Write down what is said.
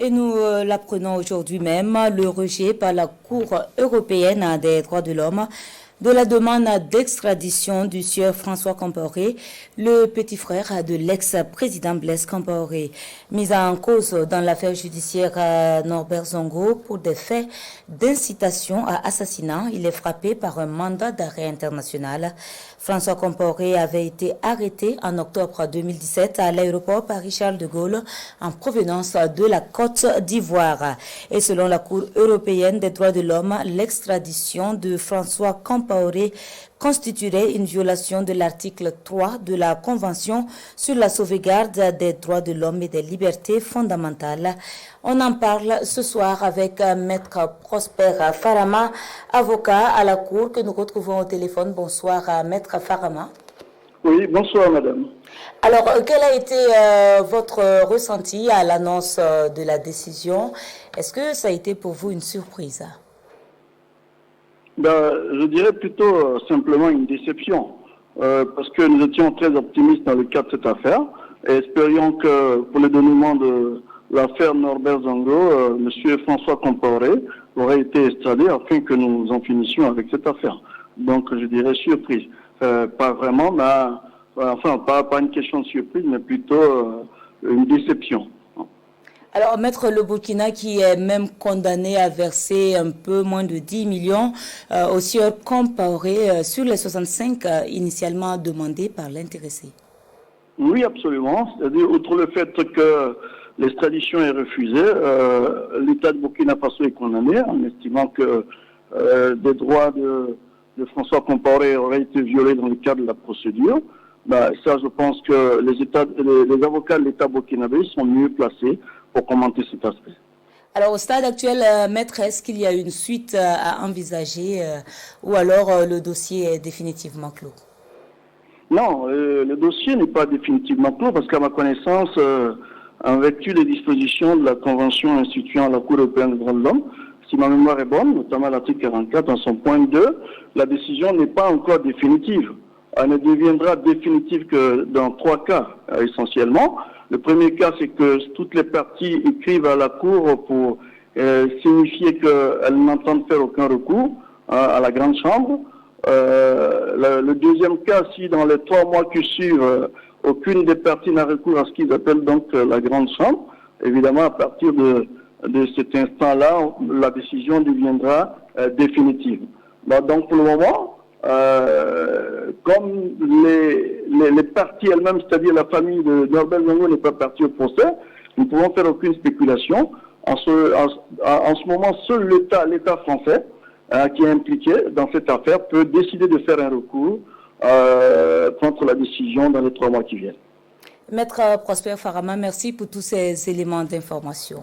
Et nous l'apprenons aujourd'hui même, le rejet par la Cour européenne des droits de l'homme de la demande d'extradition du sieur François Compaoré, le petit frère de l'ex-président Blaise Compaoré, mis en cause dans l'affaire judiciaire Norbert Zongo pour des faits d'incitation à assassinat. Il est frappé par un mandat d'arrêt international. François Compaoré avait été arrêté en octobre 2017 à l'aéroport Paris-Charles de Gaulle en provenance de la Côte d'Ivoire. Et selon la Cour européenne des droits de l'homme, l'extradition de François Compaoré constituerait une violation de l'article 3 de la Convention sur la sauvegarde des droits de l'homme et des libertés fondamentales. On en parle ce soir avec Maître Prosper Farama, avocat à la Cour que nous retrouvons au téléphone. Bonsoir Maître Farama. Oui, bonsoir madame. Alors, quel a été votre ressenti à l'annonce de la décision? Est-ce que ça a été pour vous une surprise? Je dirais plutôt simplement une déception, parce que nous étions très optimistes dans le cadre de cette affaire et espérions que pour le dénouement de l'affaire Norbert Zongo, M. François Compaoré aurait été extradé afin que nous en finissions avec cette affaire. Donc je dirais surprise. Pas vraiment, mais enfin pas une question de surprise, mais plutôt une déception. Alors, Maître, le Burkina qui est même condamné à verser un peu moins de 10 millions au sieur Compaoré sur les 65 initialement demandés par l'intéressé. Oui, absolument. C'est-à-dire, outre le fait que l'extradition est refusée, l'État de Burkina Faso est condamné en estimant que des droits de François Compaoré auraient été violés dans le cadre de la procédure. Ça, je pense que les avocats de l'État burkinabé sont mieux placés pour commenter cet aspect. Alors, au stade actuel, Maître, est-ce qu'il y a une suite à envisager ou alors le dossier est définitivement clos? Non, le dossier n'est pas définitivement clos parce qu'à ma connaissance, en vertu des dispositions de la Convention instituant la Cour européenne des droits de l'homme, si ma mémoire est bonne, notamment l'article 44 dans son point 2, la décision n'est pas encore définitive. Elle ne deviendra définitive que dans 3 cas, essentiellement. Le premier cas, c'est que toutes les parties écrivent à la Cour pour signifier qu'elles n'entendent faire aucun recours à la Grande Chambre. Le deuxième cas, si dans les 3 mois qui suivent, aucune des parties n'a recours à ce qu'ils appellent donc la Grande Chambre, évidemment, à partir de cet instant-là, la décision deviendra définitive. Donc, pour le moment, comme les parties elles-mêmes, c'est-à-dire la famille de Norbert Zongo n'est pas partie au procès, nous ne pouvons faire aucune spéculation. En ce moment, seul l'État français qui est impliqué dans cette affaire peut décider de faire un recours contre la décision dans les 3 mois qui viennent. Maître Prosper Farama, merci pour tous ces éléments d'information.